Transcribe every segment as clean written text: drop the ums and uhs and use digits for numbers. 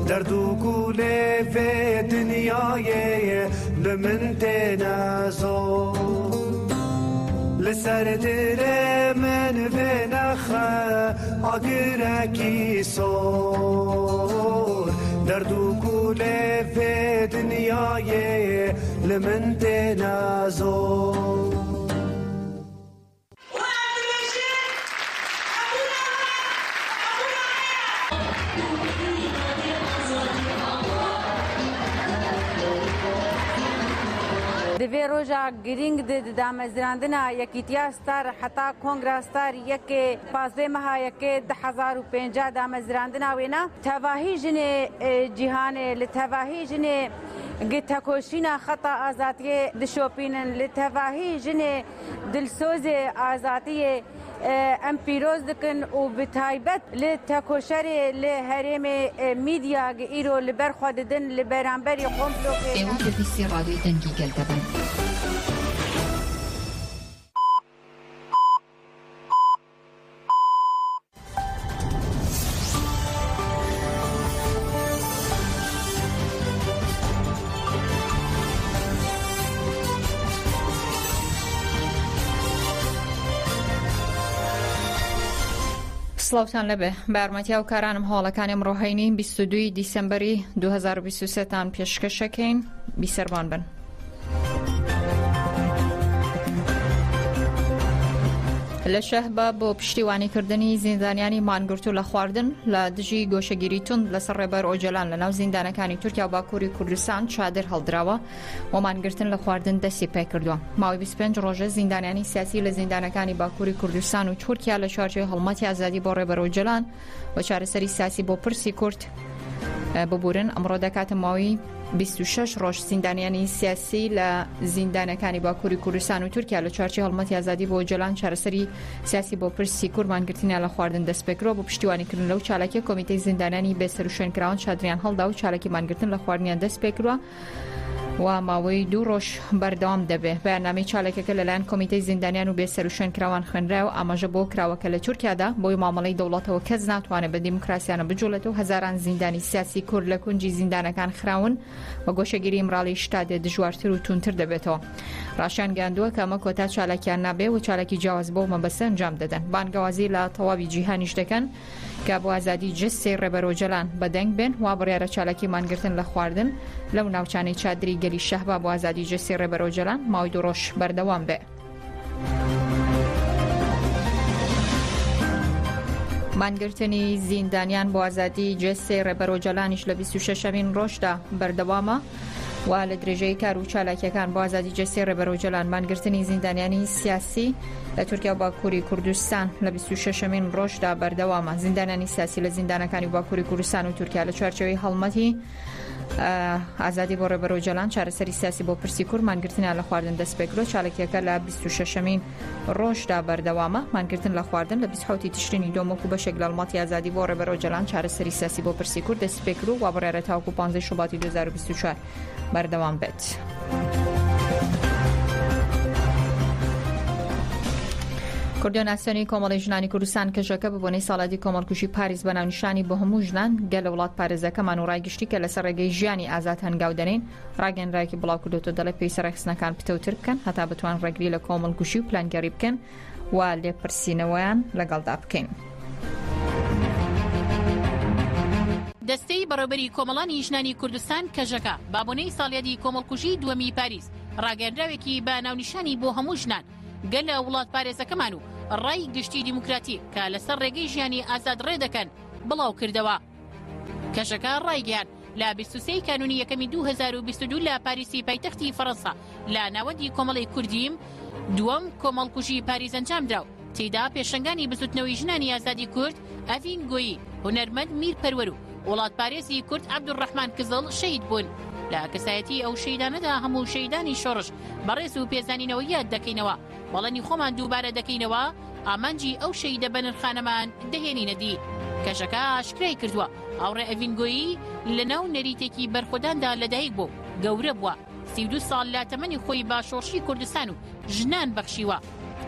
درد و گوله و دنیای بمن تنازو لسر دل من و نخه آگرکی سور درد و گوله و دنیای لمن تنازو دوی روزا گرینگ دامزراندنا یکیتیا ستار حتی کنگره ستار یک پازده ماه یک 1050 دامزراندنا وینا تواهی جن جهان لتواهی جن گتکوشینا خطا آزادی دشوپینن لتواهی جن دلسوز آزادی ام پیروز دکن و بتایبت لتکوشر لهرم میدیا ایرو لبر خوددن لبرانبری قومتو ایوان بفیسی رادوی دنگی گلدبن سلااوتان لەبێ بارمەتیا و کارانم هەواڵەکانم ڕۆهینی 22 دیسەمبەری 2023 تان پێشکەشەکەین بیسەربان بن. لە شەهبە بۆ پشتیوانیکردنی زیندانیانی مانگرت و لە خواردن لە دژی گۆشەگیری تند لەسەر ڕێبەر ئۆجەلان لە ناو زیندانەکانی تورکیا و باکووری کوردستان چادر هەڵدراوە و مانگرتن لە خواردن دەستی پێ کردووە. ماوەی 25 ڕۆژە زیندانیانی سیاسی لە زیندانەکانی باکووری کوردستان و تورکیا لە چوارچێوەی هەڵمەتی ئازادی بۆ ڕێبەر ئۆجەلان و چارەسەری سیاسی بۆ پرسی کورد ببورن. ئەمڕۆ دەکاتە ماوەی 26 ڕۆژ زیندانیانی سیاسی لە زیندانەکانی باکووری کوردستان و تورکیا لە چوارچێوەی هەڵمەتی ئازادی بۆ ئۆجەلان چارەسەری سیاسی بۆ پرسی کورد مانگرتنیان لە خواردن دەست پێکرۆ بۆ پشتیوانیکردن لەو چالاکیە کۆمیتەی زیندانیانی بێسەر و شوێنکراون چادریان هەڵدا و چالاکی مانگرتن لە خواردنیان دەست پێکرۆ و ماوەی 2 ڕۆژ بەردەوام دەبێت. بەیاننامەی چالاکەکە لەلایەن کۆمیتەی زیندانیان و بێسەر و شوێنکراوان خوێنراوە ئاماژە بۆ کراوەکە لە تورکیادا بۆی مامەڵەی دەوڵەتەوە کەس ناتوانێت بە دیموکراسیانە بجوڵێت و هەزاران زیندانی سیاسی کورد لە کونجی زیندانەکان خراون و گۆشەگیری ئیمڕاڵی شتادێ دژوارتر و تونتر دەبێتەوە. ڕاشیان گەاندووە کە ئەمە کۆتا چالاکیان نابێ و چالاکی جیاواز بۆ مەبەستە ئەنجام دەدەن. بانگەوازی لە تەواوی جیهانیش دەکەن کە بۆ ئازادی جەستەی ڕێبەر ئۆجەلان بەدەنگ بێن وا بڕیارە چالاکی مانگرتن لە خواردن لەو ناوچانەی چادری گەلی شەهبا بۆ ئازادی جەستەی ڕێبەر ئۆجەلان ماوەی 2 ڕۆژ بەردەوام بێ. مانگرتنی زیندانیان بۆ ئازادی جەستەی ڕێبەر ئۆجەلانیش لە 26مین ڕۆژدا بەردەوامە و لە درێژەی کار و چالاکیەکان بۆ ئازادی جەستەی ڕێبەر ئۆجەلان مانگرتنی زیندانیانی سیاسی لە تورکیا و باکووری کوردستان لە 26مین ڕۆژدا بەردەوامە. زیندانانی سیاسی لە زیندانەکانی باکووری کوردستان و تورکیا لە چوارچێوەی هەڵمەتی ئازادی بۆ ڕێبەر ئۆجەلان چارەسەری سیاسی بۆ پرسی کورد مانگرتنیان لە خواردن دەست پێکرۆ چالاکیەکە لە 26مین ڕۆژدا بەردەوامە. مانگرتن لە خواردن لە 27 تشرینی دۆمەکو بەشێک لە هەڵمەتی ئازادی بۆ ڕێبەر ئۆجەلان چارەسەری سیاسی بۆ پرسی کورد دەست پێکرۆ و بڕیارە تاوەکو 15 شوباتی 2024 بەردەوام بێت. کردیان ئاسانی کۆمەڵی ژنانی کوردستان کەژەکە ببوونەی ساڵاتی کۆمەڵکوژی پاریس بە ناونیشانی بۆ هەموو ژنان گەلە وڵات پارێزەکەمان و ڕایگشتی کە لەسەر ڕێگەی ژیانی ئازاد هەنگاو دەنین ڕاگەنرایەکی بڵاو کردوتە دەڵێ پێی سەرخستنەکان پتەوتر بکەن هەتا بتوان ڕێگری لە کۆمەڵکوژی و پلانگەری بکەن و لێپرسینەوەیان لەگەڵدا بکەین. دەستەی بەڕێوەبەری کۆمەڵانی ژنانی کوردستان کەژەکە بابوونەی ساڵیادی کۆمەڵکوژی دووەمی پاریس ڕاگەنراوێکی بە ناونیشانی بۆ هەموو ژنان گەلە وڵات پارێزەکەمان و ڕای گشتی دیموکراتی کە لەسەر ڕێگەی ژیانی ئازاد ڕێ دەکەن بڵاو کردەوە. کەژەکە ڕایگەیان لە 23 کانونی یەکەمی 2022 لە پاریسی پایتەختی فەڕەنسا لە ناوەندی کۆمەڵی کوردیم دووەم کۆمەڵکوژی پاریس ئەنجام درا و تێیدا پێشەنگانی بزوتنەوەی ژنانی ئازادی کورد ئەڤین گۆیی هونەرمەند میر پەروەر و وڵات پارێزی کورد عەبدوڕەحمان کزڵ شەهید بوون. لە کەسایەتی ئەو شەیدانەدا هەموو شەیدانی شۆڕش بەڕێز و پێزانینەوە یاد دەکەینەوە بەڵێنی خۆمان دووبارە دەکەینەوە ئامانجی ئەو شەیدە بە نرخانەمان دەهێنینە دی. کەژەکە ئاشکرای کردووە ئەوڕێ ئەڤینگۆیی لەناو نەریتێکی بەرخۆداندا لەدایک بوو گەورە بووە 32 ساڵ لە تەمەنی خۆی باشۆڕشی کوردستان و ژنان بەخشیوە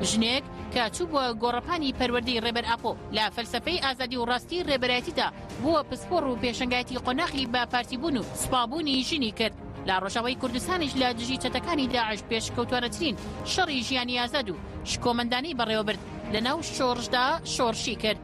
ژنێک کە چوو بووە گۆڕەپانی پەروەردەی ڕێبەر ئاپۆ لە فەلسەفەی ئازادی و ڕاستی ڕێبەرایەتیدا بووە پسپۆڕ و پێشنگایەتی قۆناغی بە پارتیبوون و سوپابوونی ژنی کرد. لە ڕۆژاوای کوردستانیش لە دژی چەتەکانی داعش پێشکەوتوارەترین شەڕی ژیانی ئازاد و شکۆمەندانی بەڕێوەبرد لەناو شۆڕشدا شۆڕشی کرد.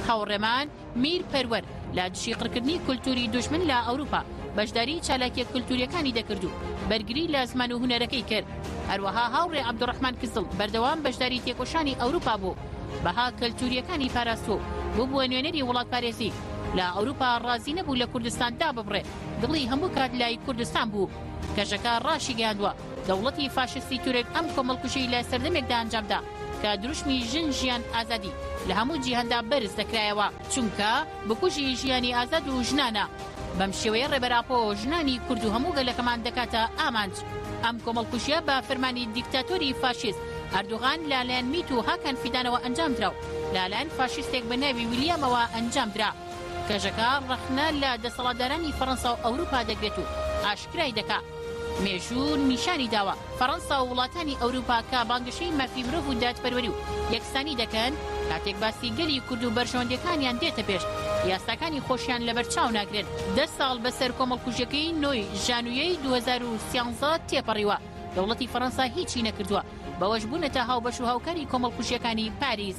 هاوڕێمان میر پەروەر لە دژی قڕکردنی کولتوری دوژمن لە ئەوروپا بەشداری چالاکیە کولتوریەکانی دەکرد و بەرگری لە زمان و هونەرەکەی کرد. هەروەها هاوڕێ عەبدوڕەحمان کزڵ بەردەوام بەشداری تێکۆشانی ئەوروپا بوو، بەها کەلتوریەکانی پاراستۆ بووە نوێنەری وڵاتپارێزی. لە ئەوروپا ڕازی نەبوو لە کوردستاندا ببڕێ، دڵی هەموو کات لای کوردستان بوو. کەژەکە ڕاشی گەیاندووە دەوڵەتی فاشستی تورک ئەم کۆمەڵکوژەی لە سەردەمێکدا ئەنجامدا کە دروشمی ژن ژیان ئازادی لە هەموو جیهاندا بەرز دەکرایەوە، چونکە بکوژی ژیانی ئازاد و ژنانە. بەم شێوەیە ڕێبەراپۆ ژنانی کورد و هەموو گەلەکەمان دەکاتە ئامانج. ئەم کۆمەڵکوژیە بە فەرمانی دیکتاتۆری فاشیست ئەردوغان لالایەن میت و هاکان فیدانەوە ئەنجام درا و لالایەن فاشیستێک بە ناوی ویلیامەوە ئەنجام درا. کەژەکە ڕەخنە لە دەسەڵاتدارانی فەڕەنسا و ئەوروپا دەگرێت و ئاشکرای دەکات. مێژوو نیشانی داوە فەڕەنسا و وڵاتانی ئەوروپا کە بانگشەی مافی مرۆڤ و دادپەروەری و یەکسانی دەکەن کاتێک باسی گەلی کورد و بەرژەوەندەکانیان دێتە پێش، یاساکانی خۆشیان لەبەرچاو ناگرێن. 10 ساڵ بەسەر کۆمەڵکوژەکەی نۆی ژانویەی 2013 تێپەڕیوە، دەوڵەتی فەڕەنسا هیچی نەکردووە، بەوەش بوونەتە هاوبەش و هاوکاری کۆمەڵکوژیەکانی پاریس.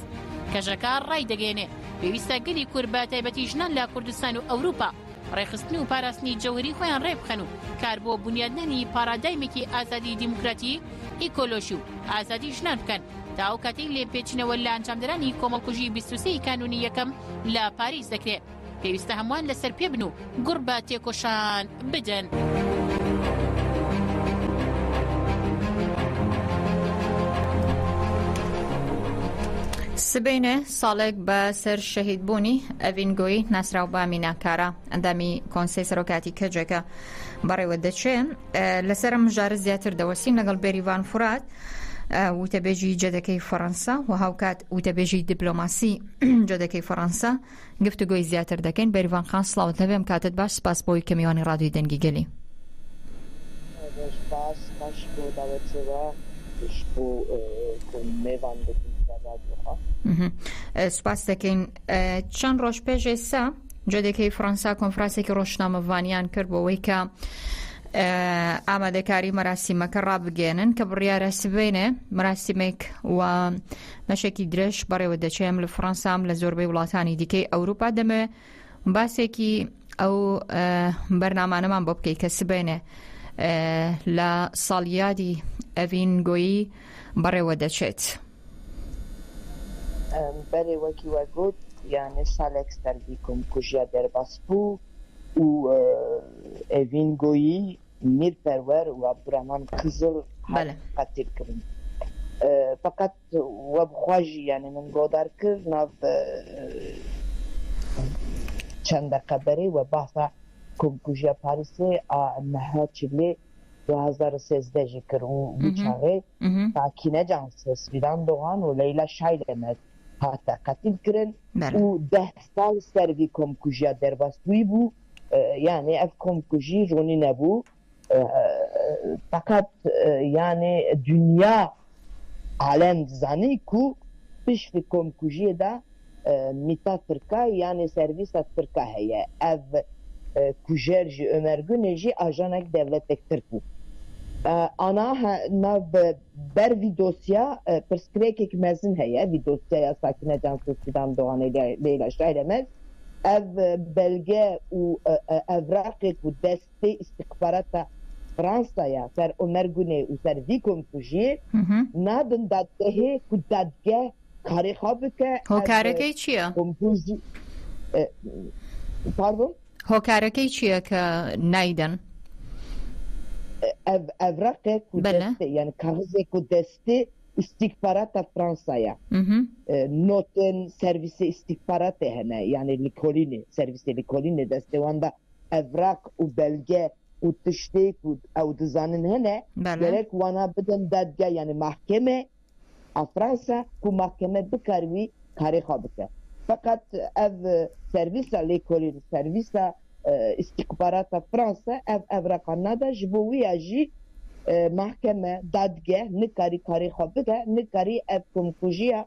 کەژەکە ڕای دەگەێنێ پێویستە گەلی کورد بە تایبەتی ژنان لە کوردستان و ئەوروپا ڕێخستنی و پاراستنی جەوهری خۆیان ڕێ بخەن و کار بۆ بنیادنانی پارادایمێکی ئازادی دیموکراتی، ئیکۆلۆژی و ئازادی ژنان بکەن تا ئەو کاتەی لێ پێچینەوە لە ئەنجامدرانی کۆمەڵکوژی 23 کانونی یەکەم لە پاریس دەکرێت. پێویستە هەمووان لەسەر پێ بن و گوڕ بە تێکۆشان بدەن. سبینە ساڵێک بە سەر شەهیدبوونی ئەڤینگۆی ناسراو بە میناکارە ئەندامی کۆنسەی سەرۆکاتی کەجێکە بەڕێوە دەچێن. لەسەرم ژارە زیاتر دەوەسین لەگەڵ بێریڤان فورات وتەبێژی جەدەکەی فەڕەنسا و هاوکات وتەبێژی دیپلۆماسی جەدەکەی فەڕەنسا گفتوگۆی زیاتر دەکەین. بێریڤان خان سڵاوت لەبێم کاتت باش، سپاس بۆی کەمیوانی ڕادیۆی دەنگی گەلی. سپاس دەکەین. چەند ڕۆژ پێش ئێستا جۆدەکەی فەڕەنسا کۆنفرانسێکی ڕۆژنامەڤانیان کرد بۆەوەی کە ئامادەکاری مەراسیمەکە ڕابگەێنن کە بڕیارە سبێنێ مەراسیمێک و مەشێکی درێژ بەڕێوە دەچێم لە فەڕەنسام لە زۆربەی وڵاتانی دیکەی ئەوروپا دەمێ باسێکی ئەو بەرنامانەمان بۆ بکەی کە سبێنێ لە ساڵیادی ئەڤینگۆیی بەڕێوە دەچێت. بەێ وەکی وەگوت یانێ ساڵێک سەردی کۆمکوژیا دەرباس بوو و ئەڤینگۆیی میر پەروەر و عەبدوڕەحمان کزڵ قەتیلکردن. فقط وە بخواژی یانێ من گۆدار کرد ناو چەند دەقەبەرێ و باسە کۆمکوژیا پاریسێ نەها چلێ 2013 جی کرد و چاغێ تاکینە جانسس ویدان دۆغان و لەیلا شایلەمەد هاتە قەتیل کردن و 10 ساڵ سەروی کۆمکوژیا دەرباس بووی بوو. یانێ ئەف کۆمکوژی ڕوونی نەبوو، فقط یانێ دنیا عالەم دزانەی کو پشتی کۆمکوژیەدا میتا ترکا یانێ سەرویسە ترکا هەیە. ئەv کوژێر ژی ئۆمەرگونێ ژی ئاژانێک دەوڵەتێک ترک بوو. ئانا ناو بەروی دۆسیا پرسکرێکێک مەزن هەیە وی دۆسیaya ساکینە جانسوسیدان دۆغانەی لەیلا شایلەمەد. ئەv بەلگە و ئەڤراقێک و دەستەی ئیستیخباراتە فرانسایە سەر ئۆمەرگونێ و سەروی کۆمکوژیە نادن دادگەهێ و دادگە کارێخوا بکە. هۆکارەکەی چییە؟ پاردۆن؟ هۆکارەکەی چییە کە نایدەن؟ ئەڤراقێک و دەستێ یعنی کاغزێک و دەستێ استیخباراتە فرانسایە نۆتن سەرویسە استیخباراتێ هەنە یعنی لیکۆلینێ سەرویسە لیکۆلینێ دەستێواندا ئەڤراق و بەلگە و تشتێک و ئەو دزانن هەنە گەرەک وانە بدەن دادگا یعنی محکەمە ئەفرانسا و محکەمە بکاروی کارێخوا بکە. فقط ئەv سەرویسە لیکۆلین سەرویسە استیخباراتە فرانسا ئەv ئەڤراقان نادا ji bo wî ya jî محکمه دادگاه نکاری کاری خواب بده نکاری اف کمکوژیا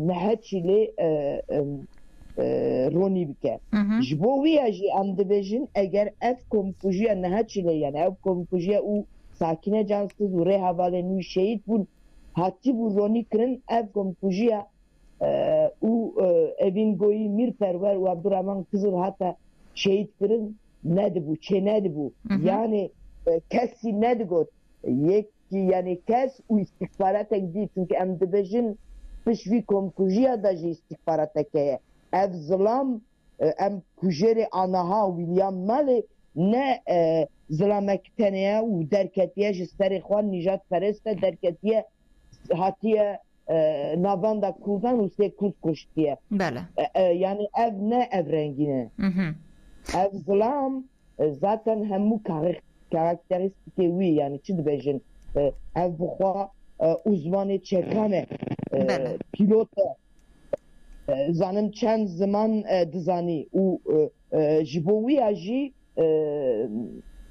نهچی لی رونی بکه جبوی اجی ام دبیجن اگر اف کمکوژیا نهچی لی یعنی اف کمکوژیا او ساکنه جانسız و ره حواله نوی شهید بون هاتی بو رونی کرن اف کمکوژیا او evin goyi mirperver و Abdurrahman Kızıl hatta şehit kırın neydi bu çe neydi bu yani kesi neydi got yeki yani kes u istihbarata gidiyor çünkü em dibejin pişvi komkujiya da ji istihbarata keye ev zılam em kujeri anaha William Mali ne zılamekteneye u derketiye ji seri xwan nijat pereste derketiye hatiye navanda Kurdan u se Kurd kuştiye. Yani ev ne ev rengine. Ev zılam zaten hemu karakteristike wî yani çi dibêjin ev bixwe uzmanê çêkanê pîlot e zanim çend ziman dizanî û ji bo wî ya jî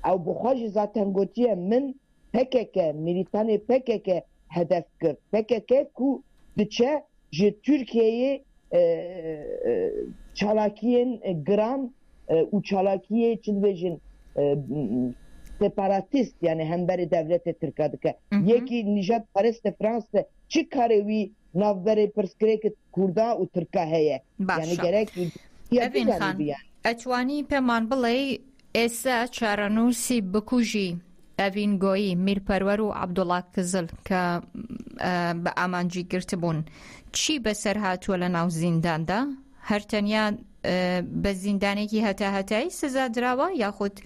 ew bixwe jî zaten gotiye min PKK militanê PKK hedef kir PKK ku diçe ji Türkiye'ye çalakiyên giran û çalakiyê çi dibêjin separatist yani hemberî devletê Tirkiye dike yekî nijat perest Fransa çi karê wî navberê pirsgirêkê Kurda û Tirkiye heye yani gerek Evin Xan etwanî pêman bilê êsa çarenûsî bikujî evîn goyî Mîrperwer û Abdullah Kızıl ke bi amancî girtibûn çi beser hatuwe li nav zîndan da her tenya bi zîndanekî heta siza dirawa yaxud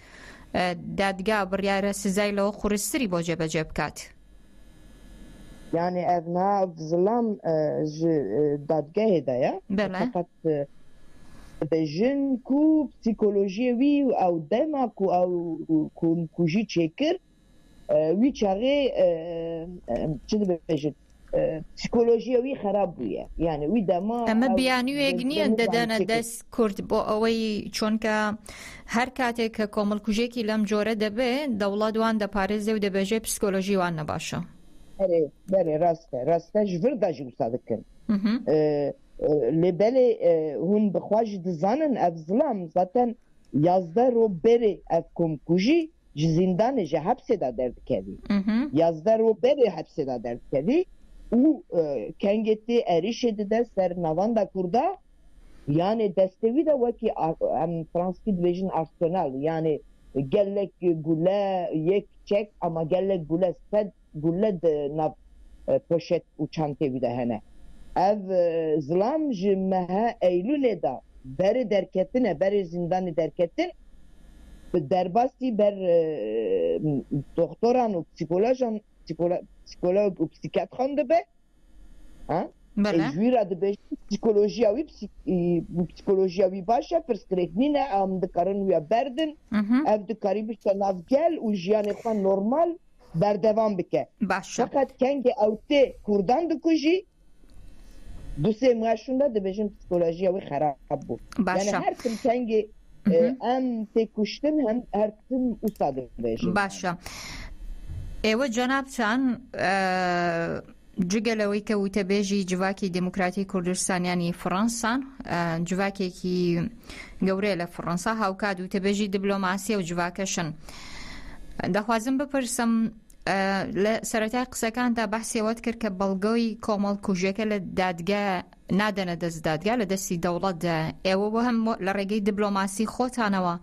dadgah biryare sizay li xuristî bo cebecê bikat yani ev nav zilam ji dadgehê de ya fakat dibêjin ku psîkolojiyê wî ew dema ku ew ku jî çêkir wî çaxê çi dibêjin psîkolojiya wî xerab bûye yani wî dema em biyanîyek niye dedene dest Kurd bo ew çonka her katê ke komilkujekî lemcore dibe dewlet wan diparêze û dibêje psîkolojî wan ne baş e berê rast e ji vir de jî wisa dikin lê belê hûn bi xwe jî dizanin ev zilam zaten yazda ro berê ev komkujî ji zîndanê ji hepsê de derdikevî yazda ro berê hepsê de derdikevî û kengetê êrişê dide ser navanda Kurda yani destê wî de wekî em Fransî dibêjin arsenal yani gelek gule yek çek ama gelek gule sed gule di nav poşet û çantê wî de hene ev zilam ji mehe Eylûlê de berê derketine berê zîndanê derketin bi derbasî ber doktoran û psikolog û psîkatran dibe jwîra dibêjin psîkolojiya wî psîkolojiya wî baş e pirsgirêknîne em dikarin wî berdin ev dikarî bişte navgel û jiyanê xwe normal berdevam bike fakat kengê ew tê Kurdan dikujî du sê maşûn de dibêjin psîkolojiya wî xerab bû yani her kim kengê em tê kuştin hem her kim wisa dibêjin baş e êwe cenabtan جگەلەوەی کە وتەبێژی جڤاکی دموکراتی کوردستان ینی فڕەنسان جڤاکێکی گەورەیە لە فڕەنسا هاوکات وتەبێژی دیبلۆماسیە و جڤاکەشن دەخوازم بپرسم لە سەرەتای قسەکاندا بەحسیەوەت کرد کە بەڵگەی کۆمەڵکوژیەکە لە دادگا نادەنە دەست دادگا لە دەستی دەوڵەتدا ئێوە بۆ هەم لە ڕێگەی دیبلۆماسی خۆتانەوە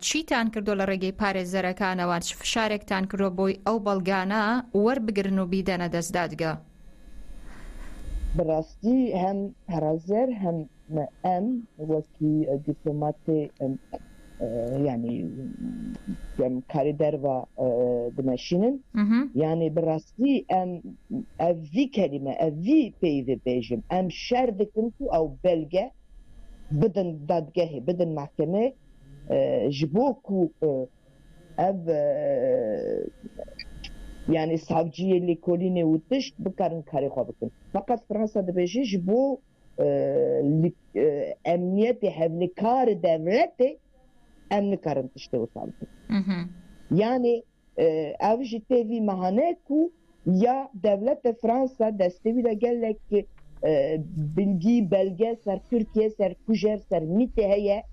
چیتان کردو لە ڕێگەی پارێزەرەکانەوە فشارێکتان کردو بۆی ئەو بەڵگانە وەربگرن و بیدەنە دەست دادگا بەڕاستی هەم پارێزەر هەم ئەم وەکی دیپلۆماتێ yani karî derva dimeşînin yani bi rastî em ev vî kelîme ev vî peyvê bêjim em şer dikin ku ew belge bidin dadgehê bidin mahkemê ji bo ku ev yani savciyê lêkolînê û tişt bikarin karê xwe bikin fakat Fransa dibêje ji bo emniyetê hevlêkarê devletê em nikarin tiştê wisa bikin yani ev ji tevî mehane ku ya devleta Fransa destevî de gelek bilgî belge ser Türkiye ser kujer ser mîtê heye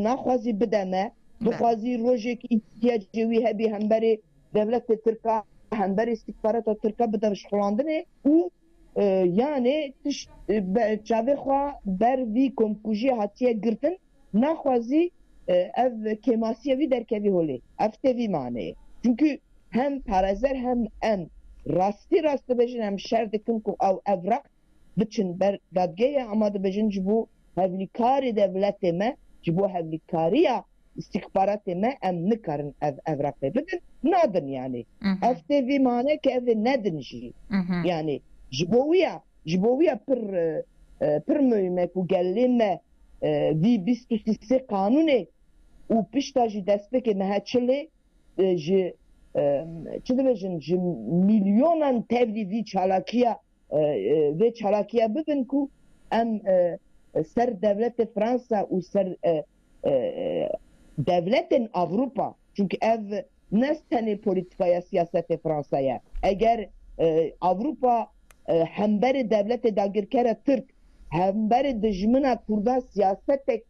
naxwazî bideme dixwazî rojekî ihtiyacê wî hebî hemberê devletê Tirka hemberê istîkbarata Tirka bide şixulandinê û yani çavê xwe ber vî komkujiyê hatiye girtin naxwazî ev kêmasiya wî derkevî holê ev tevî maneyê çünkü hem parazer hem em rastî rast dibêjin em şer dikin ku evraq biçin ber dadgehê ama dibêjin ji bo hevlîkarê devletê me ji bo hevlîkariya istîkbaratê me em nikarin ev evraqê bidin nadin yani ev tevî mane ki ev nedin jî yani ji bo wî ya pir mühim e ku gelê me vî 23 kanûnê û pişta jî destpêkê me çilê ji çi dibêjin ji milyonan tevlî vî çalakiya bibin ku em ser devletê Fransa û ser devletên Avrupa çünkü ev ne tenê polîtikaya siyasetê Fransa ye eger Avrupa hemberê devletê dagirkera Tirk hemberê dijmina Kurda siyasetek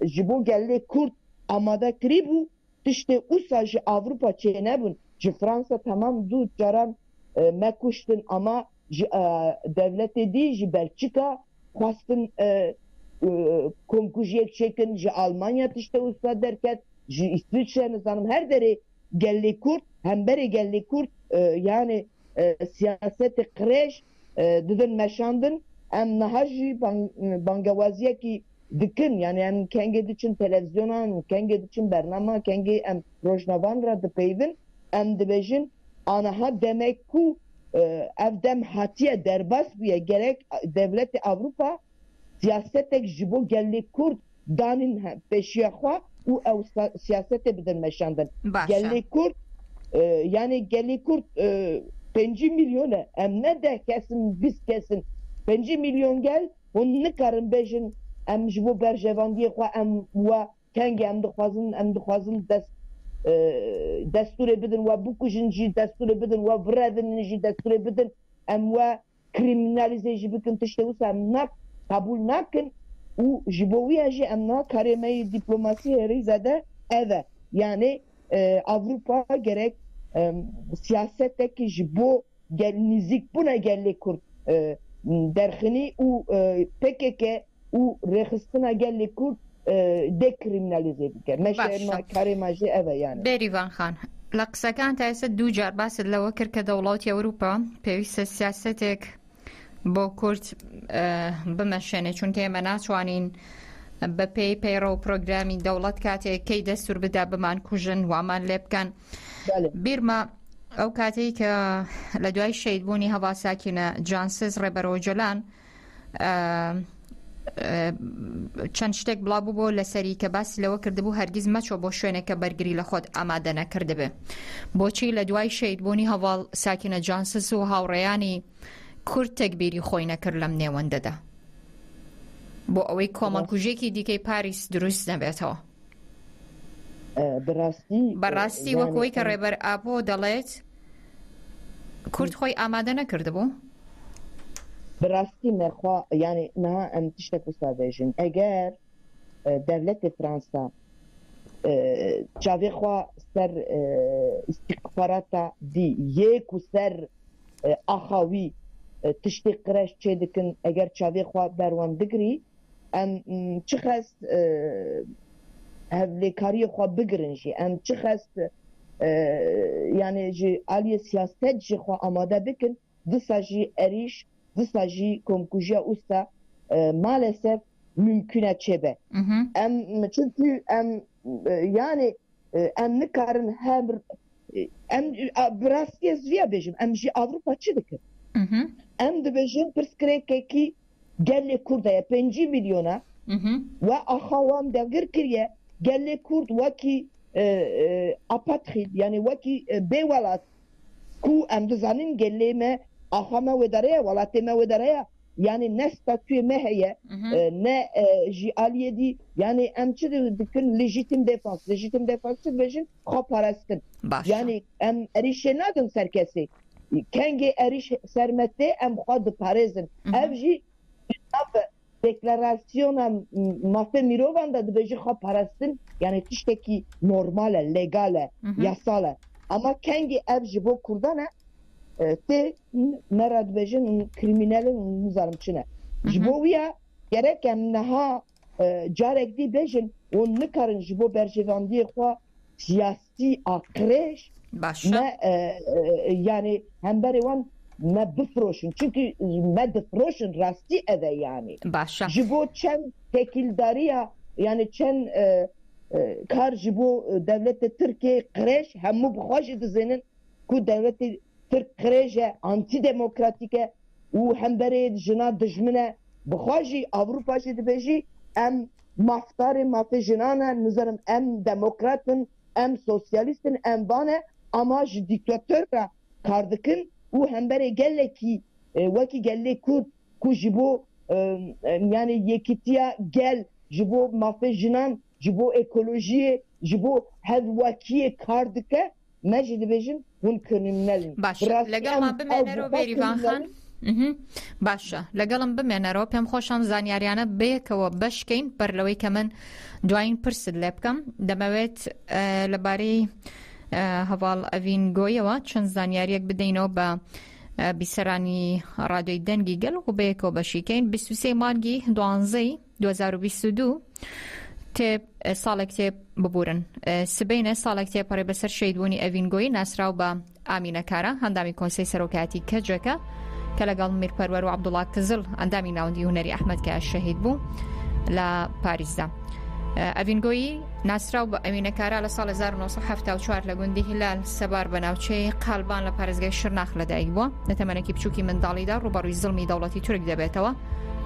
ji bo gelê Kurd amade kirî bû tiştê wisa ji Avrupa çê nebûn ji Fransa tamam du caran me kuştin ama ji devletê dî ji Belçika xwastin komkujiyek çêkin ji Almanya tiştê wisa derket ji İsviçre nizanim her derê gelê Kurd hemberê gelê Kurd yani siyasetê qirêj didin meşandin em niha jî bangewaziyekî dikin yani em kengê diçin televizyonan kengê diçin bernama kengê em rojnavan ra dipeyvin em dibêjin aniha demek ku ev dem hatiye derbas bûye gerek devletê Avrupa siyasetek ji bo gelê Kurd danîn pêşiya xwe û ew siyasetê bidin meşandin gelê Kurd yani gelê Kurd 5 milyon e em ne de kesin biz kesin 5 milyon gel hûn nikarin bêjin em ji bo berjevandiyê xwe em we kengê em dixwazin desturê bidin we bikujin jî desturê bidin we birevin jî desturê bidin em we kriminalîze jî bikin tiştê wisa em kabul nakin û ji bo wî jî em karêmeyê dîplomasiyê rîza de ev e yani Avrupa gerek siyasetekî ji bo nîzîkbûna gelê Kurd derxinî û PKK û rêxistina gelê Kurd dekriminalîze bike karêma jî ev e yani Bêrîvan Xan li qisەکان تا ئێستا دوو جار باست لەوە کرد کە دەوڵاتی ئەوروپا پێویستە سیاسەتێک بۆ کورد بمەشێنێ چونکە ئێمە ناتوانین بە پێی پەیڕە و پرۆگرامی دەوڵەت کاتێک کەی دەستور بدا بمان کوژن وامان لێ بکەن بیرمە ئەو کاتەی کە لە دوای شەیدبوونی هەوا ساکینە جانسز ڕێبەرەوە جۆلان چەند شتێک بڵاوبوو بۆ لەسەری کە باسی لەوە کردبوو هەرگیز مەچۆ بۆ شوێنێکە بەرگری لە خۆت ئامادە نەکردبێ بۆچی لە دوای شەیدبوونی هەواڵ ساکینە جانسز و هاوڕێیانی کورد تەکبیری خۆی نەکرد لەم نێوەندەدا بۆ ئەوەی کۆمەڵکوژێکی دیکەی پاریس دروست نەبێتەوە بەڕاستی وەکەوەی کە ڕێبەر ئاپۆ دەڵێت کورد خۆی ئامادە نەکردبوو براستی مخوا yani naha em tiştek wisa bêjin eger devletê Fransa çavê xwe ser istîkbarata dî yê ku ser axa wî tiştê qireş çê dikin eger çavê xwe berwan digirî em çi xest hevlêkariyê xwe bigirin jî em çi xest yani ji aliyê siyaset jî xwe amade bikin disa jî êrîş disa jî komkujiya usta maalesef mümküne çêbe em çünkü em yani em nikarin hem em birastiyê zviya bêjim em jî Avrupa çi dikin em dibêjin pirsgirêkekî gelê Kurd heye 5 milyona ve axa wan devgir kiriye gelê Kurd wekî apatrid yani wekî bêwelat ku em dizanin gelê me axa me wê derê ye welatê me wê derê ye yani ne statüye me heye ne ji aliye di yani em çi dikin lejitim defans bejin xaparastin yani em erişe nadın serkesi kenge eriş sermette em xad parezin ev ji deklarasyona mafe mirovan da dibêjî xwe parastin yani tiştekî normal e legal e yasal e ama kengî ev ji bo Kurdan e tê nera dibêjin krîmînelin nizarim çi ne ji bo wî ya gerek em niha carek dî bêjin û nikarin ji bo berjêvandiyê xwe siyasî a qirêj me yani hemberê wan me bifroşin çünkü me difroşin rastî ev e yani ji bo çend tekîldariya yani çend kar ji bo devletê Tirkiye qirêj hemû bi xwe jî dizênin ku devletê Tirk qirêj e antîdemokratîk e û hemberê jina dijmin e bi xwe jî Avrupa jî dibêjî em mafdarê mafê jinan e nizarim em demokratin em sosyalistin em van e ama ji dîktatora kar dikin û hemberê gelekî wekî gelê Kurd ku ji bo yani yekîtiya gel ji bo mafê jinan ji bo ekolojiyê ji bo hevwekiyê kar dike me jî dibêjin hûn krîmînelin لەگەڵ ما بمێنەرەوە بێریڤانخان باشە لەگەڵم بمێنەرەوە پێم خۆشم زانیاریانە بەیەکەوە بەشکەین بەر لەوەی کە من دوایین پرست لێ بکەم دەمەوێت لەبارەی هەواڵ ئەڤین گۆیەوە چەند زانیاریەک بدەینەوە بە بیسەرانی ڕادیۆی دەنگی گەل و بەیەکەوە بەشیکەین 23 مانگی 12 2022 ساڵێک تێ ببورن سبەینە ساڵێک تێپەڕێ بەسەر شەیدبوونی ئەڤین گۆی ناسراو بە ئامینەکارە هەندامی کۆنسەی سەرۆکایەتی کەجەکە کە لەگەڵ میرپەروەر و عەبدوڵڵا کزل ئەندامی ناوەندی هونەری ئەحمەد کە شەهید بوو لە پاریسدا ئەڤین گۆیی ناسراو بە ئەمینەکارە لە ساڵ 1974 لە گوندی هیلال سەبار بە ناوچەی قالبان لە پارێزگای شرناخ لەدایک بووە لە تەمەنێکی بچووکی منداڵیدا ڕوبەڕووی زڵمی دەوڵەتی تورک دەبێتەوە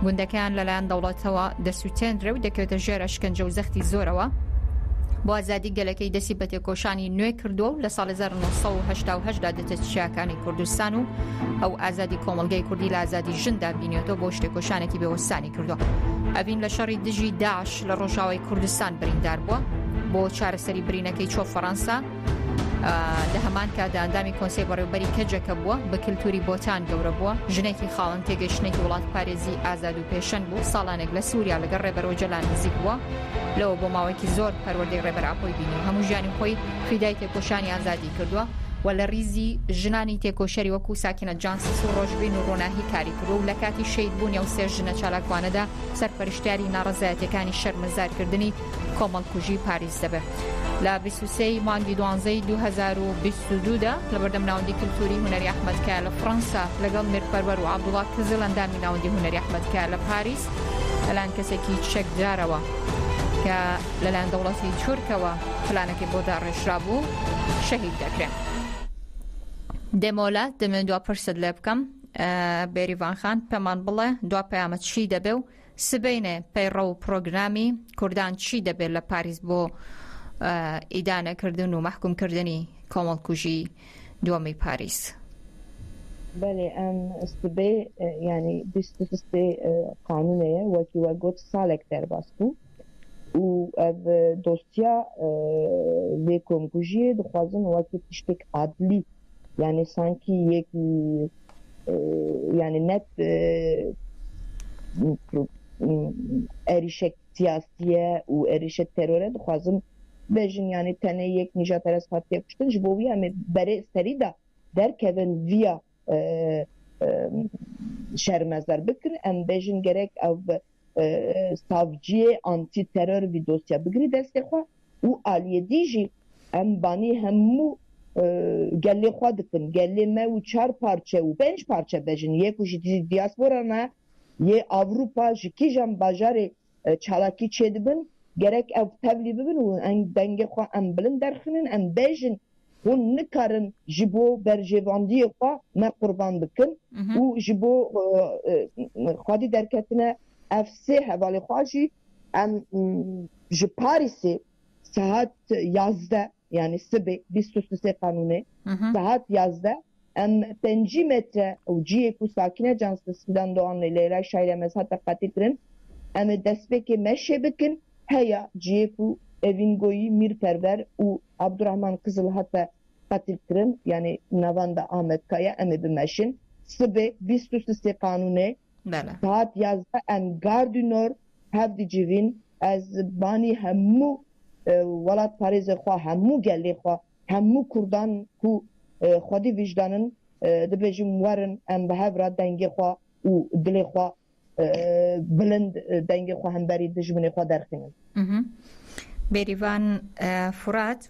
گوندەکان لەلایەن دەوڵەتەوە دەسووتێنرێ و دەکەوێتە ژێر ئەشکەنجە و زەختی زۆرەوە بۆ ئازادی گەلەکەی دەستی بە تێکۆشانی نوێ کردووە و لە ساڵ 1970 دا دێتە چیاکانی کوردستان و ئەو ئازادی کۆمەڵگەی کوردی لە ئازادی ژندا بینێتەوە بۆ شتێکۆشانێکی بێوەسانی کردووە ئەڤین لە شەڕی دژی داعش لە ڕۆژاوای کوردستان بریندار بووە بۆ چارەسەری برینەکەی چۆ فەڕەنسا لە هەمان کادا ئەندامی کۆنسەی بەڕێوەبەری کەجەکە بووە بە کللتوری بۆتان گەورە بووە ژنێکی خاڵن تێگەشتنێکی وڵات پارێزی ئازاد و پێشەن بوو ساڵانێک لە سووریا لەگەڵ ڕێبەر ئۆجەلان نزیک بووە لەوە بۆ ماوەیەکی زۆر پەروەردەی ڕێبەر ئاپۆی بینی هەموو ژیانی خۆی فیدای تێکۆشانی ئازادی کردووە و لە ریزی ژنانی تێکۆشەری وەکو ساکینە جانسس و ڕۆژبین و ڕۆناهی کاری کردو و لە کاتی شەیدبوونی ئەو سێ ژنە چالاکوانەدا سەرپەرشتیاری ناڕەزایەتیەکانی شەرمەزارکردنی کۆمەڵکوژی پاریس دەبێت لە 23 مانگی 12 2022 دا لە بەردەم ناوەندی کللتوری هونەری ئەحمەدکایە لە فەڕەنسا لەگەڵ میرپەروەر و عەبدوڵڵا کزل ئەندامی ناوەندی هونەری ئەحمەدکایە لە پاریس لەلایەن کەسێکی چەکدارەوە کە لەلایەن دەوڵەتی تورکەوە پلانەکەی بۆ داڕێژرا بوو شەهید دەکرێت دێمۆلە دەمێن دوا پرسد لێ بکەم بێریڤانخان پێمان بڵێ دوا پەیامە چی دەبێ و سبەینێ پەیڕە و پرۆگرامی کوردان چی دەبێت لە پاریس بۆ ئیدانەکردن و مەحکومکردنی کۆمەڵکوژی دووەمی پاریس بله ام سبێ yani 23 قانونەیە وەکی وە گوت ساڵێک دەرباس بوو و ev dosya lê komkujiyê dixwazin wekî tiştek adlî yani sanki yekî yani net êrişek siyasiye û êrişek terore dixwazin bêjin yani tenê yek nîjaperest hatiye kuştin ji bo wî em ê berê serî da derkevin vîya şermezar bikin em bêjin gerek ev savciyê anti terör vî dosya bigirî destê xwe û aliyedî jî em banî hemû gelê xwe dikin gelê me û 4 parçe û 5 parçe bêjin yek û ji diaspora me yê Avrupa ji kîjan bajarê çalakî çêdibin gerek ev tevlî bibin û dengê xwe em bilind derxinin em bêjin hûn nikarin ji bo berjêvandiyê xwe me qurban bikin û ji bo xwedî derketine ev sê hevalê xwe jî em ji Parîsê saat 11 yani sibê 23 qanûnê saat 11 ام 5 متر او جی کو ساکنه جانس سویدان دوان لیلا شایله مزحت قاتیترن ام دسبک مشه بکن هيا جی کو evingoi mirperver u Abdurrahman Kızıl hatta قاتیترن yani navanda Ahmet Kaya emi bimeşin sıbe bistusi kanune saat yazda em gardinor hevdi civin az bani hemmu welat Parizê xwe hemû gelê xwe hemû Kurdan ku xwedî vicdanın dibêjin werin em bi hev re dengê xwe û dilê xwe bilind dengê xwe hemberî dijminê xwe derxînin. بێریڤان فورات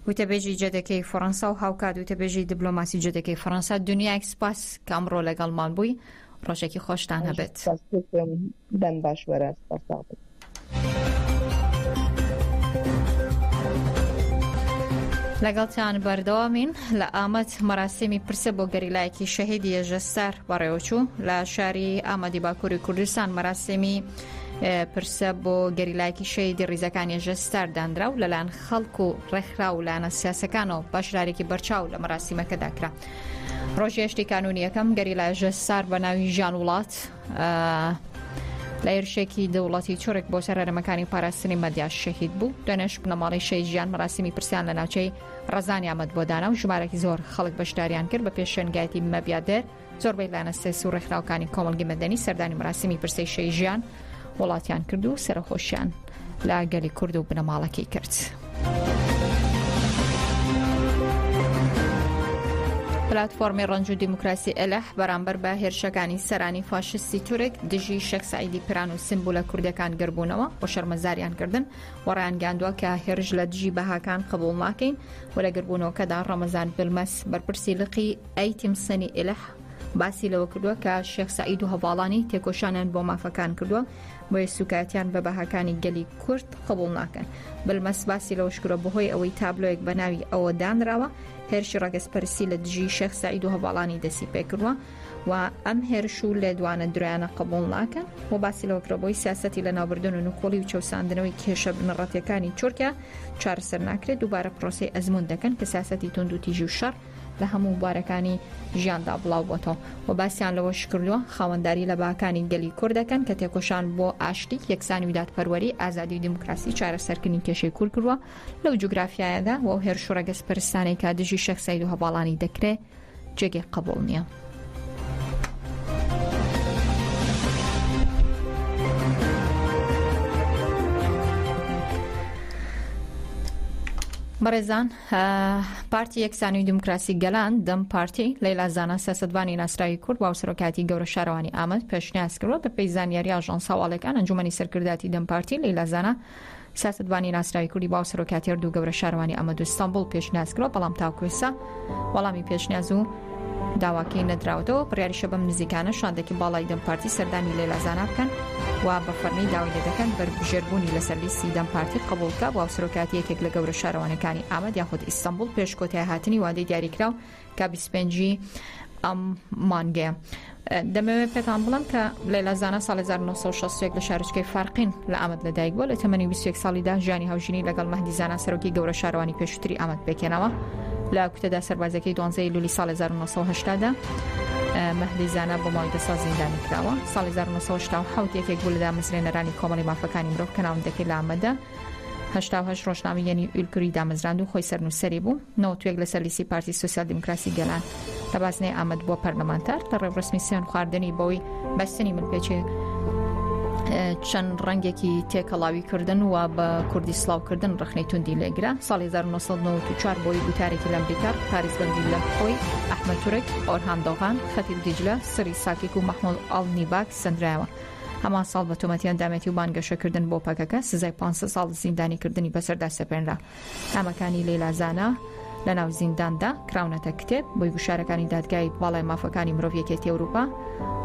وتەبێژی جەدەکەی فەڕەنسا و هاوکات وتەبێژی دیبلۆماسی جەدەکەی فەڕەنسا دنیایەک سپاس کە ئەمڕۆ لەگەڵمان بووی ڕۆژێکی خۆشتان هەبێت. دەم باش وەرە سپاس. لەگەڵتان بەردەوامین لە ئامەد مەراسیمی پرسە بۆ گەریلایەکی شەهیدی ێژەستار بەڕێوەچوو لە شاری ئامەدی باکووری کوردستان مەراسیمی پرسە بۆ گەریلایەکی شەهیدی ڕیزەکانی ێژەستار دانرا و لەلایەن خەڵک و ڕێکخرا و لایەنە سیاسەکانەوە باشدارێکی بەرچاو لە مەراسیمەکەدا کرا. ڕۆژی هەشتی کانونی یەکەم گەریلای ێژەستار بە ناوی ژیان وڵات لە ئێرشێکی دەوڵەتی چۆرێک بۆ سەرەرەمەکانی پاراستنی مەدیا شەهید بوو. دوێنێش بنەماڵی شەی ژیان مەراسیمی پرسیان لە ناوچەی ڕەزانی ئامەد بۆ دانا و ژمارەی زۆر خەڵک بەشداریان کرد بە پێشێنگایەتی مەبیادێر زۆربەی لایەنە سیاسی و ڕێکخراوەکانی کۆمەڵگی مەدەنی سەردانی مەراسیمی پرسەی شەی ژیان وڵاتیان کرد و سەرخۆشیان لە گەلی کورد و بنەماڵەکەی کرد. پلاتفۆرمی ڕەنج و دیموکراسی ئەلەح بەرامبەر بە هێرشەکانی سەرانی فاشستی تورک دژی شێخ سەعیدی پیران و سمبولە کوردەکان گەربوونەوە بۆ شەرمەزاریان کردن و ڕایانگەاندووە کە هێرش لە دژی بەهاکان قبوڵ ناکەین و لە گەربوونەوەکەدا ڕەمەزان بلمەس بەرپرسی لقی ئەیتیم سەنی ئەلەح باسی لەوە کردووە کە شێخ سەعید و هەواڵانی تێکۆشانیان بۆ مافەکان کردووە بۆیە سوکاتیان بە بەهاکانی گەلی کورد قبوڵ ناکەن. بلمەس باسی لەوەش کردووە بەهۆی ئەوەی تابلۆیەک بە ناوی ئەوە دانراوە هێرشی ڕەگەزپەرستی لە دژی شێخ سەعید و هەواڵانی دەستی پێکردووە و ئەم هێرش و لێدوانە درۆیانە قبوڵ ناکەن و باسی لەوە کردووە بۆی سیاسەتی لە ناوبردن و نوقۆڵی و چەوساندنەوەی کێشە بنەڕەتیەکانی تورکیا چارەسەر ناکرێت دووبارە پرۆسەی ئەزمون دەکەن کە سیاسەتی تونند و تیژی و شەڕ لە هەموو بوارەکانی ژیاندا بڵاو بۆتەوە و باسییان لەوەش کردووە خاوەنداری لە باکانی گەلی کوردەکەن کە تێکۆشان بۆ ئاشتی یەکسانی و دادپەروەری ئازادی و دیموکراسی چارەسەرکردنی کێشەی کورد کردووە لەو جوگرافیایەدا و هێرش و ڕەگەزپەرستانەی کە دژی شێخ سەعید و هەواڵانی دەکرێت جێگەی قبوڵ نییە. بەڕێزان پارتی یەکسانی و دیموکراسی گەلان دەم پارتی لەیلا زانا سیاسەتوانی ناسراوی کورد و سەرۆکاتی گەورە شارەوانی ئامەد پێشنیاز کردووە بە پێی زانیاری ئاژانس هەواڵەکان ئەنجومەنی سەرکرداتی دەم پارتی لەیلا زانا سیاسەتوانی ناسراوی کوردی با سەرۆکاتی هەردوو گەورە شارەوانی ئامەد و ئیستانبول پێشنیاز کردووە بەڵام تاکوێسا وەڵامی پێشنیاز و داواکەی نەدراوەتەوە بڕیاریشە بەم نزیکانە شاندێکی باڵای دەم پارتی سەردانی لەیلا زانا بکەن و بە فەرمی داوای لێ دەکەن بەربژێربوونی لەسەر لیستی دەم پارتی قبولکە بۆ سەرۆکاتی یەکێک لە گەورە شارەوانەکانی ئامەد یاخود ئیستانبول پێش کۆتای هاتنی وادەی دیاریکراو کە 25 ئەم مانگەیە. دەمەوێت پێتان بڵم کە لەیلا زانا ساڵی 1960 لە شارچکەی فارقین لە ئامەد لەدایک بووە لە تەمەنی 21 ساڵیدا ژیانی هاوژینی لەگەڵ مەهدی زانا سەرۆکی گەورە شارەوانی پێشووتری ئامەد پێکێنەوە لە کوتەدا سەربازەکەی 12 لولی ساڵی 1980دا مەهدی زانا بۆ ماوەی 2 ساڵ زیندانی کراوە. ساڵی 1970 یەکێک بوو لە دامەزرێنەرانی کۆمەڵی مافەکانی مرۆڤ کە ناوەندەکەی لە ئامەدە 88 ڕۆژنامەیەنی ئولکوری دامەزراند و خۆی سەرنووسەری بوو 91 لەسەر لیستی پارتی سۆسیال دیموکراسی گەلان لە بازنەی ئامەد بۆ پەرلەمانتار لە ڕێوڕسمی سوێن خواردنی بەوەی بەستنی ملپێکی چەند ڕەنگێکی تێکەڵاوی کردن و بە کوردی سڵاوکردن ڕخنەی توندی لێگرا. ساڵی 1994 بۆی گوتارێکی لە ئەمریکا پاریزبەندی لە خۆی ئەحمەد تورک، ئۆرهان دۆغان، خەتیب دیجلە، سری ساکێک و مەحموود ئاڵنیباک سندرایەوە. هەمان ساڵ بە تۆمەتیان دامەتی و بانگەشەکردن بۆ پەکەکە سزای 500 ساڵ زیندانیکردنی بەسەردا سەپێنرا. ئامەکانی لەیلا زانا لە ناو زینداندا کراونەتە کتێب بۆی گوشارەکانی دادگای باڵای مافەکانی مرۆڤ یەکێتی ئەوروپا.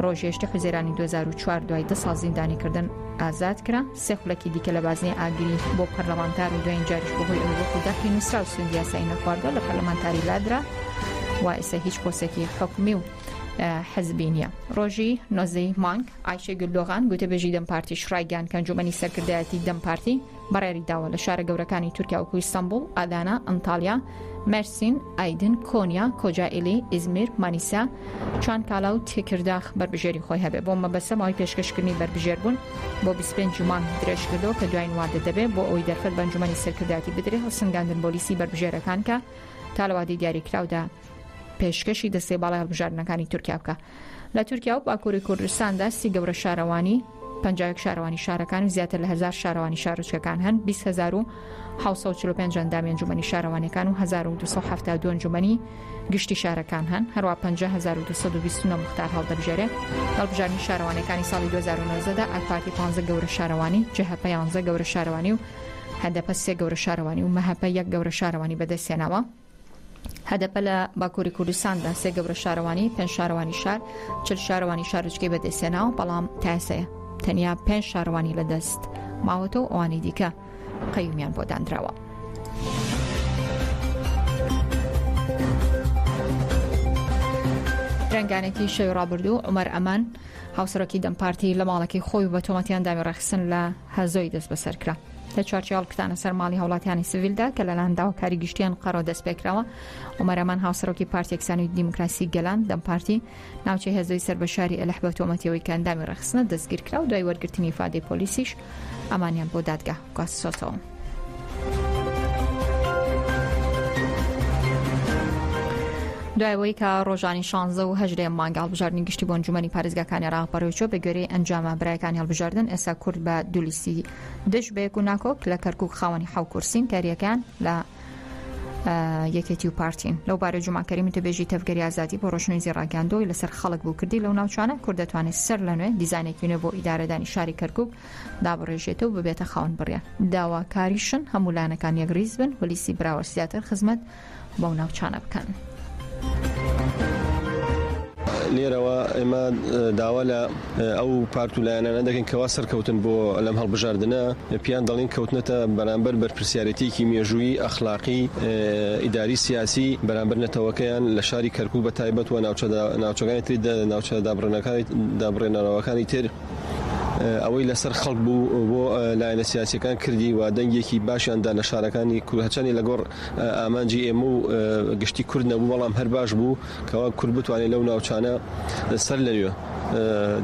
ڕۆژی هێشتی حوزێرانی 2004 دوای 2 ساڵ زیندانیکردن ئازاد کرا. 3 خولەکی دیکە لە بازنەی ئاگری بۆ پەرلەمانتار و دوایین جاریش بەهۆی ئەوەی وەکو داخی نووسرا و سوێندی یاسایی نەخواردووە لە پەرلەمانتاری لادرا و ئێستا هیچ پۆستێکی حکومی و حزبی نییە. ڕۆژی 19 مانگ ئایشە گولدۆغان گوتەبێژی دەم پارتی شڕایگەیان کە ئەنجومەنی سەرکردایەتی دەم پارتی بەڕێری داوە لە شارە گەورەکانی تورکیا وەکو ئیستانبول، ئادانا، ئەنتالیا، مەرسین، ئایدن، کۆنیا، کۆجائیلی، ئیزمیر، مانیسا، چانکالا و تێکرداخ بربژێری خۆی هەبێ. بۆ مەبەستە ماوەی پێشکەشکردنی بربژێر بوون بۆ 25 جومان درێژکردەوە کە دوای وادە دەبێت بۆ ئەوەی دەرفەت بە ئەنجومەنی سەرکردایەتی بدرێت هەڵسەنگاندن پۆلیسی بربژێرەکان کە تا لە وادەی دیاریکراودا پێشکەشی دەستێ باڵای هەڵبژاردنەکانی تورکیا بکە. لە تورکیا و باکووری کوردستاندا 30 گەورە شارەوانی 50 شارەوانی شارەکان و زیاتر لە 1000 شارەوانی شارۆچکەکان هەن، 20745 ئەندامی ئەنجومەنی شارەوانیەکان و 1272 ئەنجومەنی گشتی شارەکان هەن، هەروە 50229 مختار هەڵدەبژێرێت. هەڵبژاردننی شارەوانەکانی ساڵی 2019دا ئاکپارتی 15 گەورە شارەوانی، جەهەپە 11 گەورە شارەوانی و هەدەپە 3 گەورە شارەوانی و مەهەپە 1 گەورە شارەوانی بەدەستێناوە. هەدەپە لە باکووری کوردستاندا 3 گەورە شارەوانی، 5 شارەوانی شار، 40 شارەوانی شارۆچکەی بەدەستێناوە، بەڵام تا ئێستا تەنیا 5 شارەوانی لە دەست ماوەتەوە، ئەوانی دیکە قەیومیان بۆ دانراوە. درەنگانێکی شەوی ڕابردوو عومەر ئەمان هاوسەرۆکی دەمپارتی لە ماڵەکەی خۆی بە تۆمەتیان دامی ڕەخسن لە هەزۆی دەست بەسەر کرا لە چوارچێ هەڵگرتانە سەر ماڵی هەوڵاتیانی سیڤیلدا کە لەلایەن داواکاری گشتیان قەرەوە دەست پێکراوە. عومەر ئەمان هاوسەرۆکی پارتی یەکسانیی دیموکراسی گەلان دەمپارتی ناوچەی هەزۆی سەربەشاری ئەلەح بە تۆمەتیەوەی کە ئەندامی ڕەخسنە دەستگیر کرا و دوای وەرگرتنی ئیفادەی پۆلیسیش ئەمانیان بۆ دادگا گواستووەتەوە. دوایەوەی کە ڕۆژانی 16 و 18 مانگ هەڵبژاردننی گشتی بۆ ئەنجومەنی پارێزگاکانی عێراق بەڕێوەچوو بە گوێرەی ئەنجامە برایەکانی هەڵبژاردن ئێستا کورد بە دوولیستی دژ بە یەک و ناکۆک لە کەرکووک خاوەنی حەو کورسین کاریەکان لە یەکێتی و پارتین. لەو بارە جوماکەری متبێژی تەفگەری ئازادی بۆ ڕۆشنویزی ڕاگەاندۆی لەسەر خەڵک بوو کردی لەو ناوچانە کورد دەتوانێت سەر لە نوێ دیزاینێکی نوێ بۆ ئیدارەدانی شاری کەرکووک دابڕێژێتەوە ببێتە خاوەن بڕیان. داواکاریشن هەموو لایەنەکان یەکریز بن و لیستی براوە زیاتر خزمەت بەو ناوچانە بکەن. لێرەوە ئێمە داوا لە ئەو پارت و لایەنانە دەکەین کەوا سەرکەوتن بۆ لەم هەڵبژاردنە پیان دەڵین کەوتنەتە بەرامبەر بەرپرسیارەتیەکی مێژووی ئەخلاقی ئیداری سیاسی بەرامبەر نەتەوەکەیان لە شاری کەرکووک بە تایبەت و ناوچەکانی تری ناوچە دابڕێنەوەکانی تر ئەوەی لەسەر خەڵک بوو بۆ لایەنە سیاسیەکان کردی و دەنگێکی باشیاندا لە شارەکانی کوردهەچەنی لەگۆڕ ئامانجی ئێمە و گشتی کورد نەبوو بەڵام هەر باش بوو کەوا کورد بتوانێت لەو ناوچانە سەر لەوێ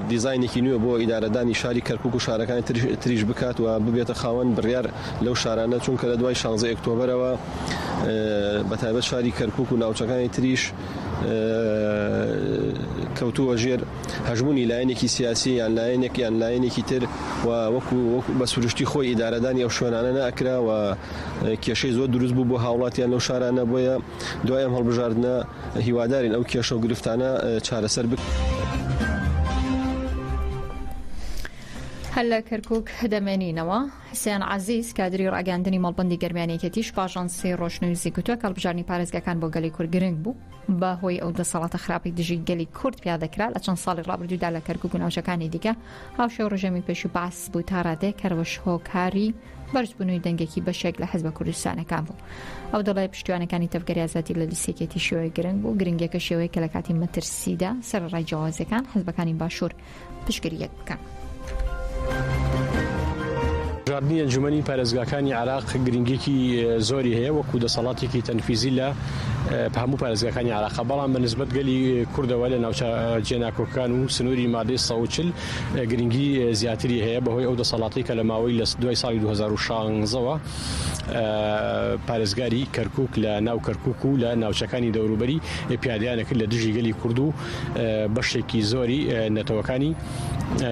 دیزاینێکی نوێ بۆ ئیدارەدانی شاری کەرکووک و شارەکانی تریش بکات و ببێتە خاوەن بڕیار لەو شارانە چونکە لە دوای 16 ئۆکتۆبەرەوە بەتایبەت شاری کەرکووک و ناوچەکانی تریش کەوتووە ژێر هەژمونی لایەنێکی سیاسی یان لایەنێکی تر و وەکو بە سروشتی خۆی ئیدارەدانی ئەو شوێنانە ناکرا و کێشەی زۆر دروست بوو بۆ هاوڵاتیان لەو شارانە بۆیە دوای ئەم هەڵبژاردنە هیوادارین ئەو کێشە و گرفتانە چارەسەر بکەن. هەر لە کەرکووک دەمێنینەوە حسێن عەزیز کادری ڕاگەاندنی مەڵبەندی گەرمیانێکێتیش پاژانسی ڕۆشنویسی گوتووە کە هەڵبژاردننی پارێزگاکان بۆ گەلی کورد گرنگ بوو بە هۆی ئەو دەسەڵاتە خراپی دژی گەلی کورد پیادەکرا لە چەند ساڵی ڕابردوودا لە کەرکووک و ناوچەکانی دیکە هاوشێ و ڕژەمی پێش و باس بوو تا ڕادێ کەرەوەش هۆکاری بەرزبوونەوەی دەنگێکی بەشێک لە حەزبە کوردستانەکان بوو. ئەو دەڵێ پشتیوانەکانی تەفگەری ئازادی لە لیستێکێتی شێوەی گرنگ بوو گرنگێکە شێوەیە کە لە کاتی مەترسیدا سەرڕای جیاوازەکان حەزبەکانی باشوور پشتگیریەک بکەن. هەڵبژاردننی ئەنجومەنی پارێزگاکانی عێراق گرنگێکی زۆری هەیە وەکو دەسەڵاتێکی تەنفیزی لە هەموو پارێزگاکانی عێراق بەڵام بەنسبەت گەلی کوردەوە لە ناوچە جێناکۆکان و سنووری مادەی 140 گرنگی زیاتری هەیە بەهۆی ئەو دەسەڵاتی کە لە ماوەی لە دوای ساڵی 2016ەوە پارێزگاری کەرکووک لە ناو کەرکووک و لە ناوچەکانی دەوروبەری پیادیانەکرد لە دژی گەلی کورد و بەشێکی زۆری نەتەوەکانی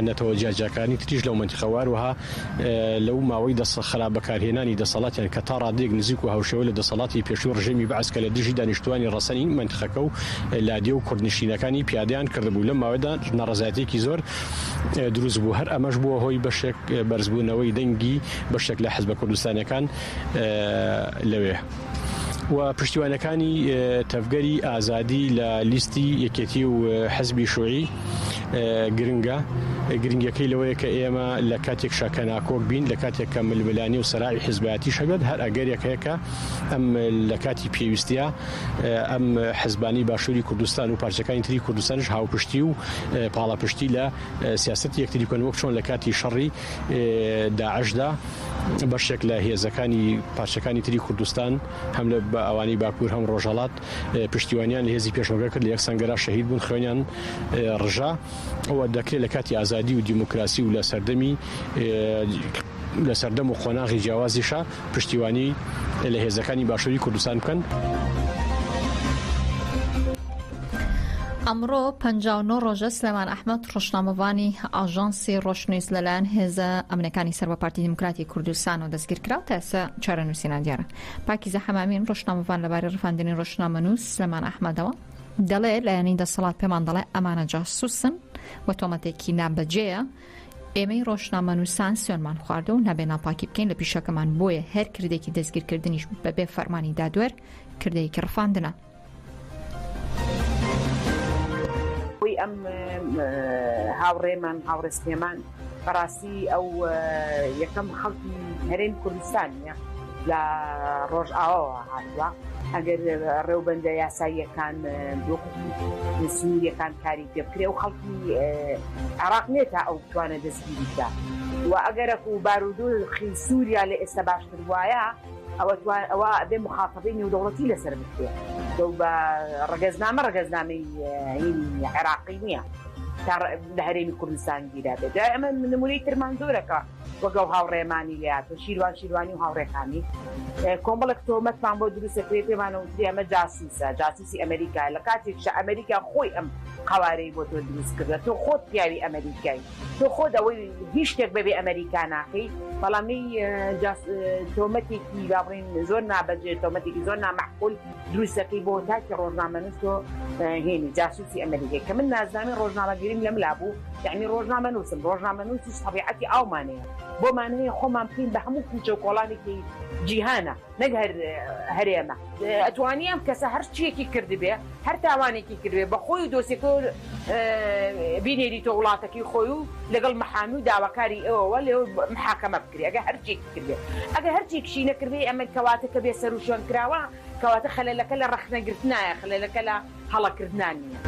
نەتەوە جیاجەکانی تریش لەو منتیخەوار وها لەو ماوەی خراپ بەکارهێنانی دەسەڵاتیان کە تا ڕادێک نزیک و هاوشێوە لە دەسەڵاتی پێشووی ڕژێمی بەعس کە لە دژی دانیشتوانی ڕەسەنی منتیخەکە و لادێ و کوردنشینەکانی پیادیان کردبوو لەم ماوەدا ناڕەزایەتێکی زۆر دروست بوو هەر ئەمەش بووە هۆی بەشێک بەرزبوونەوەی دەنگی بەشێک لە حەزبە کوردستانەکان لەوێ و پشتیوانەکانی تەفگەری ئازادی لە لیستی یەکێتی و حەزبی شوعی گرنگە گرنگەکەی لەوەیە کە ئێمە لە کاتێک شاکەناکۆک بین لە کاتێک کە ململانی و سەراوی حیزبەتی شەبێت هەر ئەگەرێکەیەکە ئەم لە کاتی پێویستیە ئەم حزبانی باشووری کوردستان و پارچەکانی تری کوردستانش هاوپشتی و پاڵاپشتی لە سیاست یەکتری کۆن وەک چۆن لە کاتی شەڕی داعشدا بەشێک لە هێزەکانی پارچەکانی تری کوردستان هەم لە ئەوانی باکوور هەم ڕۆژهەڵات پشتیوانیان لە هێزی پێشمەرگە کرد لە یەک سەنگەرا شەهید بوون خوێنیان ڕژا ئەوە دەکرێت لە کاتی ئازادی و دیموکراسی و لە سەردەم و خۆناغی جیاوازیشە پشتیوانی لە هێزەکانی باشووری کوردستان بکەن. ئەمڕۆ 59 ڕۆژە سلێمان ئەحمەد ڕۆژنامەوانی ئاژانسی ڕۆشنویست لەلایەن هێزە ئەمنەکانی سەر بە پارتی دیموکراتی کوردستان و دەستگیر کراوە تا ئێستا چارەنووسینان دیارە. پاکیزە حەمامین ڕۆژنامەوان لەبارەی ڕفاندنی ڕۆژنامەنووس سلێمان ئەحمەدەوە دەڵێ لایەنی دەسەڵات پێمان دەڵێ ئەمانە جاسووسن و تۆمەتێکی نابەجێیە ئێمەی ڕۆژنامەنووسان سوێنمان خواردە و نابێ ناپاکی بکەین لە پیشەکەمان بۆیە هەر کردێکی دەستگیرکردنیش بەبێ فەرمانی دادوەر کردەیەکی ڕفاندنە. ئەم هاوڕێمان هاوڕێستێمان بەڕاستی ئەو یەکەم خەڵکی هەرێم کوردستانە لە ڕۆژئاوەوە هاتووە ئەگەر ڕێوبەندە یاساییەکان سنووریەکان کاری پێ بکرێ و خەڵکی عێراق نێتە ئەو بتوانە دەستگیریدا و ئەگەرە و بارودۆخی سووریا لە ئێستا باشتر وایە ئەوە ئەبێ مخاتەبەی نێودەوڵەتی لەسەر بکرێ بە ڕەگەزنامەی عێراقی نییە تا لە هەرێمی کوردستان گیرا بێت ئەمە نمونەی ترمان زۆرەکە وەگەڵ هاوڕێمانی لات شیروانی و هاوڕێکانی کۆمەڵک تۆمەتمان بۆ دروستەکرێت پێمانە وتری ئەمە جاسووسی ئەمریکا لە کاتێکشە ئەمریکا خۆی ئەم قوارەی بۆ تۆ دروست کردە تۆ خۆت پیاوی ئەمریکایی تۆ خۆت ئەوەی هیچ شتێک بەبێ ئەمریکا ناکەی بەڵامی تۆمەتێکی باڵێن زۆر نابەجێ تۆمەتێکی زۆر نامەحقول دروستەکەی بۆ تاکی ڕۆژنامەنووس تۆ هێنی جاسووسی ئەمریکای کە من نازانم ڕۆژنامەگیریم لەم لابوو یعنی ڕۆژنامەنووسم ڕۆژنامەنووسی طبیعەتی ئەومانەیە بۆمان هەیە خۆمان بکەین بە هەموو کوچە و کۆڵانێکی جیهانە نەک هەرێمە ئەتوانی ئەم کەسە هەر چیەکی کردبێ هەر تاوانێکی کردبێ بە خۆی و دۆسێکۆ بینێری تۆ وڵاتەکەی خۆی و لەگەڵ مەحامی و داواکاری ئەوەوە لێ محاکەمە بکرێ ئەگە هەرچێکی کردێ ئەگە هەرچێکشی نەکردێ ئەمە کەواتەکە بێ سەر و شوێن کراوە کەواتە خەلەلەکە لە ڕەخنەگرتنایە خەلەلەکە لە هەڵەکردنان نیە.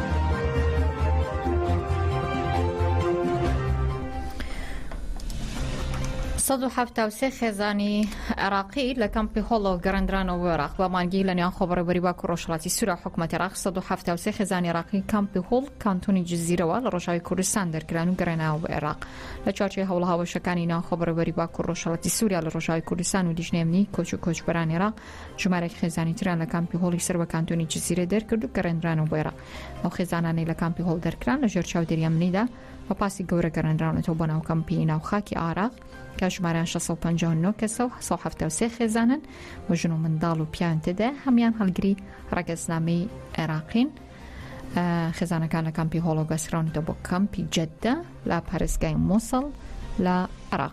سەد و هەفتە و سێ خێزانی عێراقی لە کەمپی هۆڵەوە گەڕاندرانەوە عێراق بە مانگی لە نێوان خۆبەڕێوەبەری باکوور و ڕۆژهەڵاتی سووریا حکوومەتی عێراق 173 خێزانی عێراقی کەمپی هۆڵ کانتۆنی جززیرەوە لە ڕۆژاوی کوردستان دەرکران و گەڕێناوە بە عێراق لە چوارچێ هەوڵە هاوێشەکانی ناو خۆبەڕێوەبەری باکوور و ڕۆژهەڵاتی سووریا لە ڕۆژاوی کوردستان و لیژنێمنی کۆچ و کۆچبەرانی عێراق ژمارەی خێزانی تران لە کەمپی هۆڵی سەر بە کانتۆنی جززیرە دەرکرد و گەڕێنرانەوە بە عێراق ئەو خێزانانەی لە کەمپی هۆڵ دەرکران لە ژێر چاودێری ئەمنیدا بە پاسی گەورە گەڕێنراونەتەوە بۆ ناو کەمپی ناوخاکی عێراق کە ژمارەیان 659 کەسە و 173 خێزانن و ژن و منداڵ و پیان تێدا هەمان هەڵگری ڕەگەزنامەی عێراقین خێزانەکان لە کەمپی هۆڵۆ گەسراونەوە بۆ کەمپی جەددە لە پارێزگای مۆسڵ لە عێراق.